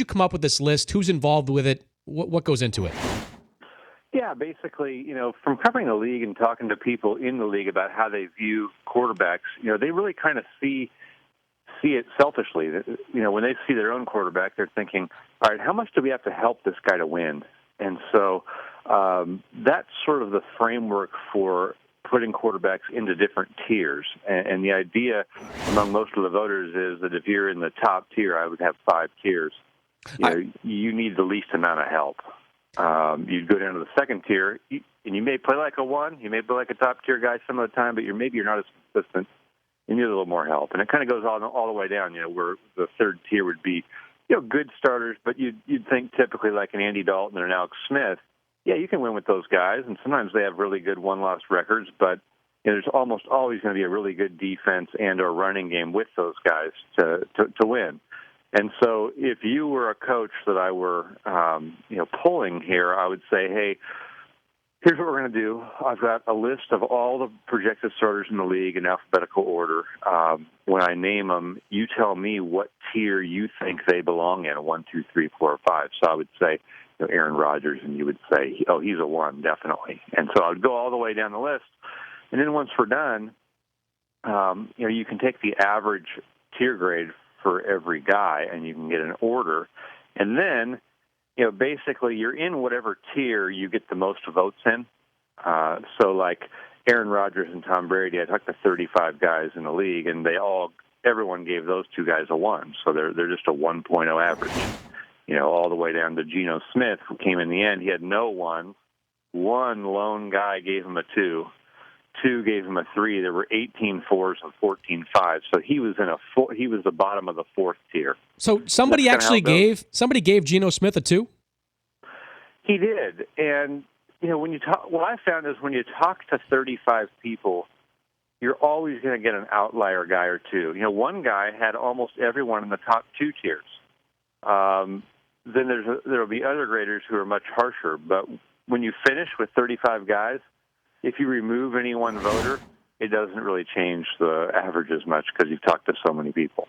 you come up with this list? Who's involved with it? What goes into it? Yeah, basically, from covering the league and talking to people in the league about how they view quarterbacks, they really kind of see it selfishly. When they see their own quarterback, they're thinking, all right, how much do we have to help this guy to win? And so that's sort of the framework for putting quarterbacks into different tiers. And the idea among most of the voters is that if you're in the top tier, I would have 5 tiers. You need the least amount of help. You'd go down to the second tier, and you may play like a 1, you may play like a top-tier guy some of the time, but maybe you're not as consistent. You need a little more help. And it kind of goes all the way down, where the third tier would be, good starters, but you'd think typically like an Andy Dalton or an Alex Smith. Yeah, you can win with those guys, and sometimes they have really good one-loss records, but there's almost always going to be a really good defense and or running game with those guys to win. And so if you were a coach that I were, pulling here, I would say, hey, here's what we're going to do. I've got a list of all the projected starters in the league in alphabetical order. When I name them, you tell me what tier you think they belong in, 1, 2, 3, 4, or 5. So I would say Aaron Rodgers, and you would say, oh, he's a 1, definitely. And so I would go all the way down the list. And then once we're done, you can take the average tier grade for every guy, and you can get an order. And then, basically you're in whatever tier you get the most votes in. So like Aaron Rodgers and Tom Brady, I talked to 35 guys in the league, and everyone gave those 2 guys a 1. So they're just a 1.0 average. All the way down to Geno Smith, who came in the end. He had no 1. One lone guy gave him a 2. 2 gave him a 3. There were 18 4s and 14 5s. So he was he was the bottom of the 4th tier. So somebody gave Geno Smith a 2? He did. And when you talk, what I found is when you talk to 35 people, you're always going to get an outlier guy or 2. One guy had almost everyone in the top 2 tiers. Then there'll be other graders who are much harsher. But when you finish with 35 guys, if you remove any one voter, it doesn't really change the average as much because you've talked to so many people.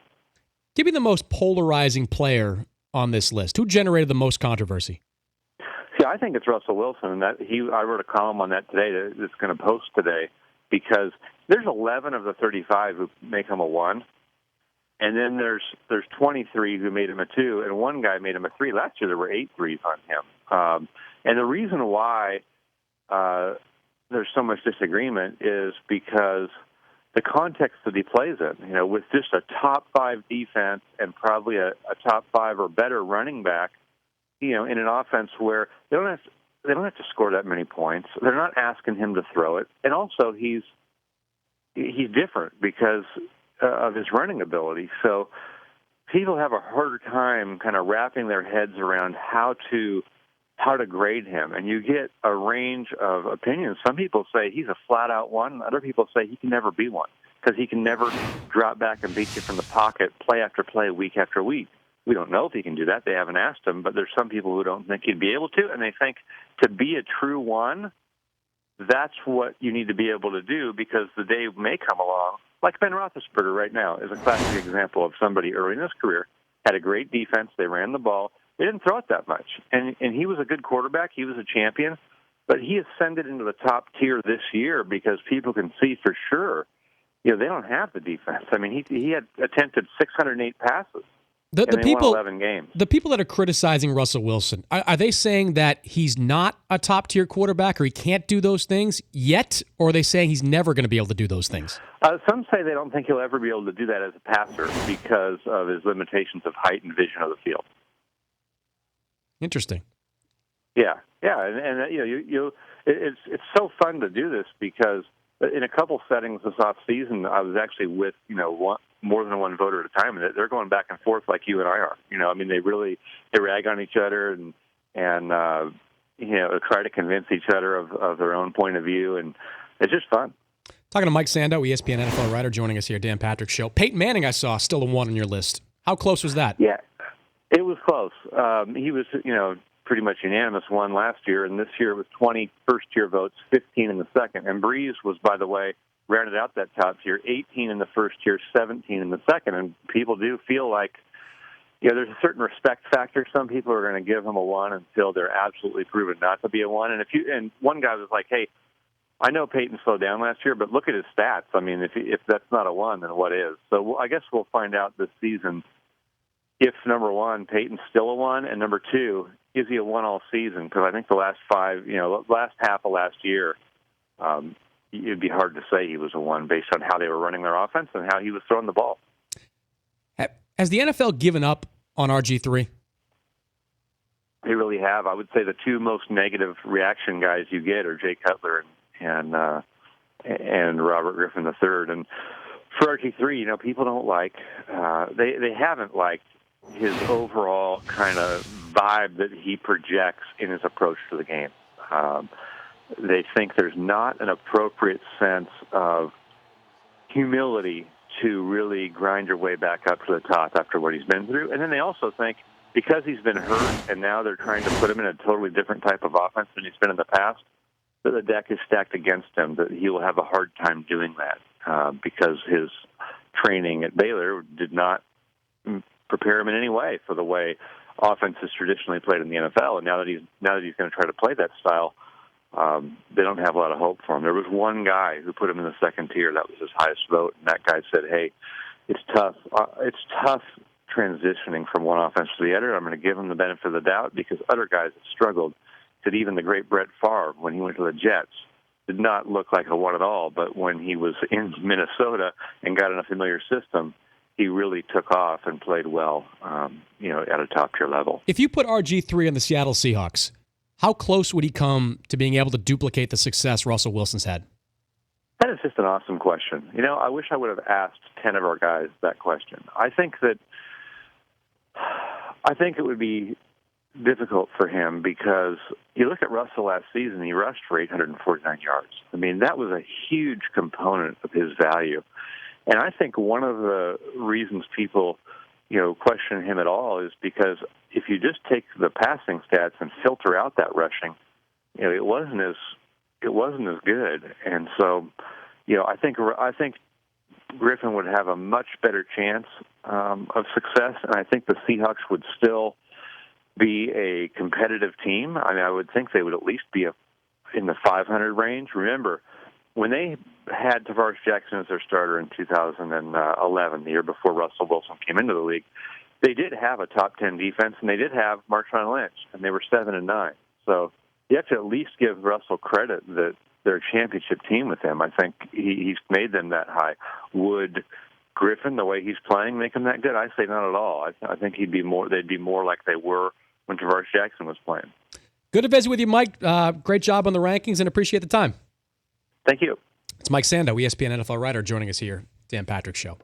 Give me the most polarizing player on this list. Who generated the most controversy? See, I think it's Russell Wilson. I wrote a column on that today that's going to post today because there's 11 of the 35 who make him a 1. And then there's 23 who made him a 2, and one guy made him a 3. Last year there were 8 threes on him. And the reason why there's so much disagreement is because the context that he plays in, with just a top 5 defense and probably a top 5 or better running back, in an offense where they don't have to score that many points. They're not asking him to throw it, and also he's different because of his running ability. So people have a harder time kind of wrapping their heads around how to grade him. And you get a range of opinions. Some people say he's a flat-out 1. Other people say he can never be 1 because he can never drop back and beat you from the pocket play after play, week after week. We don't know if he can do that. They haven't asked him, but there's some people who don't think he'd be able to, and they think to be a true 1, that's what you need to be able to do because the day may come along. Like Ben Roethlisberger right now is a classic example of somebody early in his career, had a great defense, they ran the ball, they didn't throw it that much. And he was a good quarterback, he was a champion, but he ascended into the top tier this year because people can see for sure, they don't have the defense. I mean, he had attempted 608 passes. The people, won 11 games. The people that are criticizing Russell Wilson, are they saying that he's not a top-tier quarterback or he can't do those things yet, or are they saying he's never going to be able to do those things? Some say they don't think he'll ever be able to do that as a passer because of his limitations of height and vision of the field. Interesting. Yeah, and it's so fun to do this because in a couple settings this off season, I was actually with more than one voter at a time, and they're going back and forth like you and I are. They rag on each other and try to convince each other of their own point of view, and it's just fun. Talking to Mike Sando, ESPN NFL writer, joining us here, Dan Patrick Show. Peyton Manning, I saw, still a 1 on your list. How close was that? Yeah, it was close. He was, pretty much unanimous 1 last year, and this year it was 20 first-tier votes, 15 in the second. And Breeze was, by the way, rounded out that top tier, 18 in the first tier, 17 in the second. And people do feel like, there's a certain respect factor. Some people are going to give him a 1 until they're absolutely proven not to be a 1. And one guy was like, hey, I know Peyton slowed down last year, but look at his stats. I mean, if that's not a 1, then what is? So I guess we'll find out this season if, number one, Peyton's still a 1, and number 2, is he a 1 all season? Because I think the last last half of last year, it'd be hard to say he was a 1 based on how they were running their offense and how he was throwing the ball. Has the NFL given up on RG3? They really have. I would say the 2 most negative reaction guys you get are Jay Cutler and Robert Griffin III. And for RG3, people don't like. They haven't liked his overall kind of vibe that he projects in his approach to the game. They think there's not an appropriate sense of humility to really grind your way back up to the top after what he's been through. And then they also think because he's been hurt and now they're trying to put him in a totally different type of offense than he's been in the past, that the deck is stacked against him, that he will have a hard time doing that because his training at Baylor did not prepare him in any way for the way offense is traditionally played in the NFL. And now that he's going to try to play that style, they don't have a lot of hope for him. There was one guy who put him in the second tier. That was his highest vote, and that guy said, "Hey, it's tough. It's tough transitioning from one offense to the other. I'm going to give him the benefit of the doubt because other guys have struggled." Said even the great Brett Favre, when he went to the Jets, did not look like a 1 at all. But when he was in Minnesota and got in a familiar system, he really took off and played well, at a top-tier level. If you put RG3 on the Seattle Seahawks, how close would he come to being able to duplicate the success Russell Wilson's had? That is just an awesome question. I wish I would have asked 10 of our guys that question. I think it would be difficult for him because you look at Russell last season, he rushed for 849 yards. I mean, that was a huge component of his value. And I think one of the reasons people, question him at all is because if you just take the passing stats and filter out that rushing, it wasn't as good. And so, I think Griffin would have a much better chance of success, and I think the Seahawks would still be a competitive team. I mean, I would think they would at least be in the 500 range. Remember, when they had Tavares Jackson as their starter in 2011, the year before Russell Wilson came into the league, they did have a top 10 defense, and they did have Marshawn Lynch, and they were 7-9. So you have to at least give Russell credit that they're a championship team with him. I think he's made them that high. Would Griffin, the way he's playing, make him that good? I say not at all. I think they'd be more like they were when Tavares Jackson was playing. Good to visit with you, Mike. Great job on the rankings, and appreciate the time. Thank you. It's Mike Sando, ESPN NFL writer, joining us here, Dan Patrick Show.